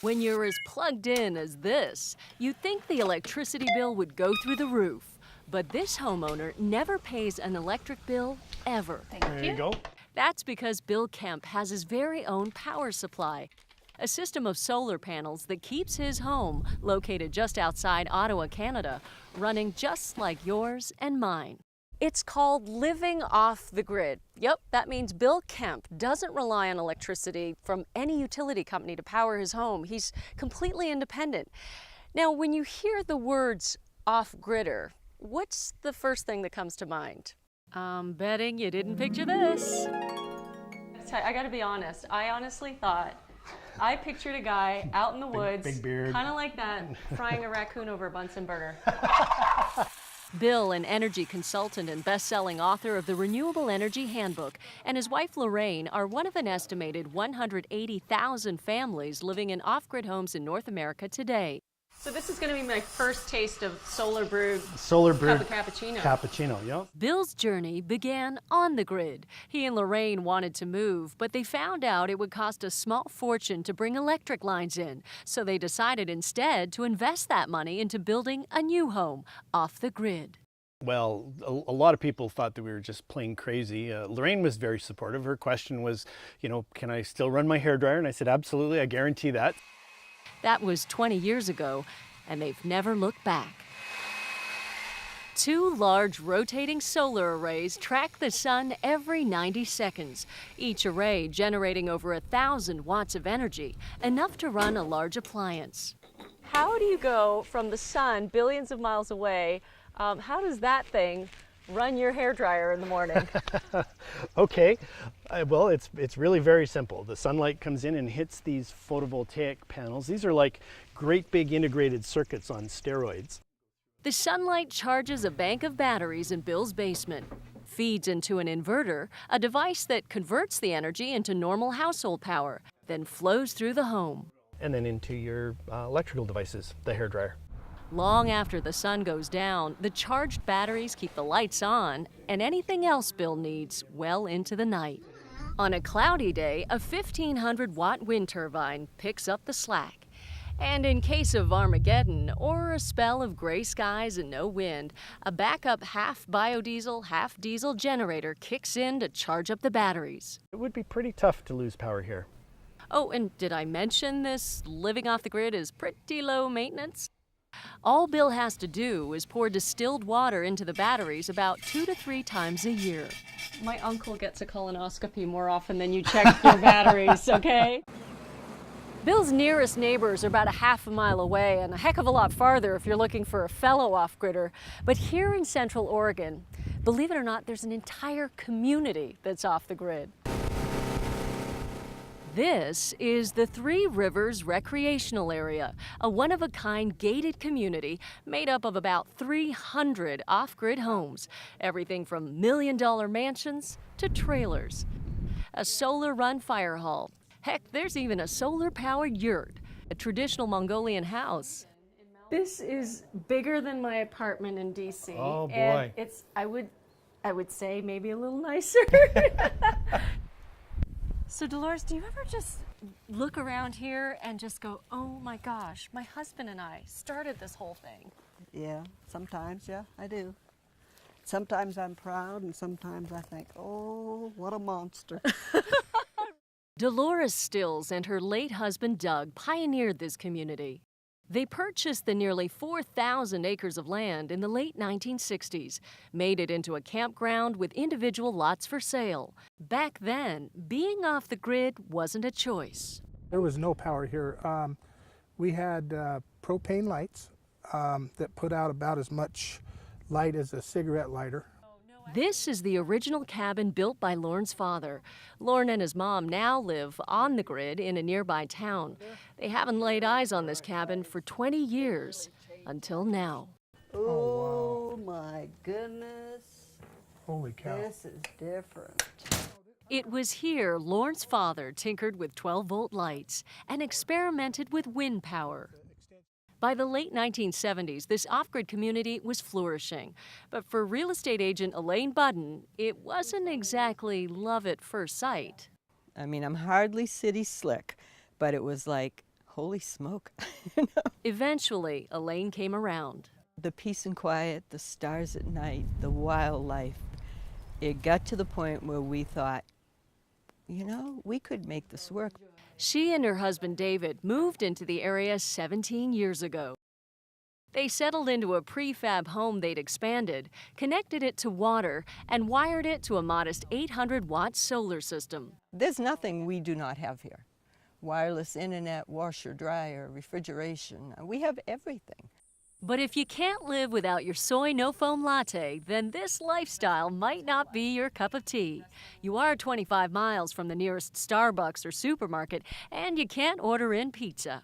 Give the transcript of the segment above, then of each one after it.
When you're as plugged in as this, you'd think the electricity bill would go through the roof. But this homeowner never pays an electric bill ever. There you go. That's because Bill Kemp has his very own power supply, a system of solar panels that keeps his home, located just outside Ottawa, Canada, running just like yours and mine. It's called living off the grid. Yep, that means Bill Kemp doesn't rely on electricity from any utility company to power his home. He's completely independent. Now, when you hear the words off-gridder, what's the first thing that comes to mind? I'm betting you didn't picture this. I gotta be honest, I honestly thought, I pictured a guy out in the woods, big beard, kind of like that, frying a raccoon over a Bunsen burner. Bill, an energy consultant and best-selling author of the Renewable Energy Handbook, and his wife Lorraine are one of an estimated 180,000 families living in off-grid homes in North America today. So this is going to be my first taste of solar brewed cappuccino. Cappuccino, yeah. Bill's journey began on the grid. He and Lorraine wanted to move, but they found out it would cost a small fortune to bring electric lines in. So they decided instead to invest that money into building a new home off the grid. Well, a lot of people thought that we were just plain crazy. Lorraine was very supportive. Her question was, can I still run my hairdryer? And I said, absolutely, I guarantee that. That was 20 years ago, and they've never looked back. Two large rotating solar arrays track the sun every 90 seconds, each array generating over 1,000 watts of energy, enough to run a large appliance. How do you go from the sun billions of miles away? How does that thing run your hairdryer in the morning? Okay, well, it's really very simple. The sunlight comes in and hits these photovoltaic panels. These are like great big integrated circuits on steroids. The sunlight charges a bank of batteries in Bill's basement, feeds into an inverter, a device that converts the energy into normal household power, then flows through the home. And then into your electrical devices, the hairdryer. Long after the sun goes down, the charged batteries keep the lights on and anything else Bill needs well into the night. On a cloudy day, a 1,500-watt wind turbine picks up the slack. And in case of Armageddon or a spell of gray skies and no wind, a backup half biodiesel, half diesel generator kicks in to charge up the batteries. It would be pretty tough to lose power here. Oh, and did I mention this living off the grid is pretty low maintenance? All Bill has to do is pour distilled water into the batteries about 2 to 3 times a year. My uncle gets a colonoscopy more often than you check your batteries, okay? Bill's nearest neighbors are about a half a mile away and a heck of a lot farther if you're looking for a fellow off-gridder. But here in Central Oregon, believe it or not, there's an entire community that's off the grid. This is the Three Rivers Recreational Area, a one-of-a-kind gated community made up of about 300 off-grid homes, everything from million-dollar mansions to trailers. A solar-run fire hall. Heck, there's even a solar-powered yurt, a traditional Mongolian house. This is bigger than my apartment in D.C. Oh, boy. And it's, I would say, maybe a little nicer. So Dolores, do you ever just look around here and just go, oh my gosh, my husband and I started this whole thing? Yeah, sometimes, yeah, I do. Sometimes I'm proud and sometimes I think, oh, what a monster. Dolores Stills and her late husband Doug pioneered this community. They purchased the nearly 4,000 acres of land in the late 1960s, made it into a campground with individual lots for sale. Back then, being off the grid wasn't a choice. There was no power here. We had propane lights that put out about as much light as a cigarette lighter. This is the original cabin built by Lorne's father. Lorne and his mom now live on the grid in a nearby town. They haven't laid eyes on this cabin for 20 years, until now. Oh my goodness. Holy cow. This is different. It was here Lorne's father tinkered with 12-volt lights and experimented with wind power. By the late 1970s, this off-grid community was flourishing. But for real estate agent Elaine Budden, it wasn't exactly love at first sight. I mean, I'm hardly city slick, but it was like, holy smoke. Eventually, Elaine came around. The peace and quiet, the stars at night, the wildlife. It got to the point where we thought, you know, we could make this work. She and her husband David moved into the area 17 years ago. They settled into a prefab home they'd expanded, connected it to water, and wired it to a modest 800-watt solar system. There's nothing we do not have here. Wireless internet, washer, dryer, refrigeration. We have everything. But if you can't live without your soy no-foam latte, then this lifestyle might not be your cup of tea. You are 25 miles from the nearest Starbucks or supermarket, and you can't order in pizza.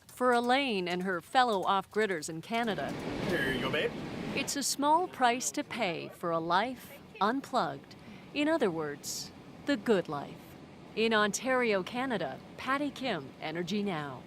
For Elaine and her fellow off-gridders in Canada, Here you go, babe. it's a small price to pay for a life unplugged. In other words, the good life. In Ontario, Canada, Patty Kim, Energy Now.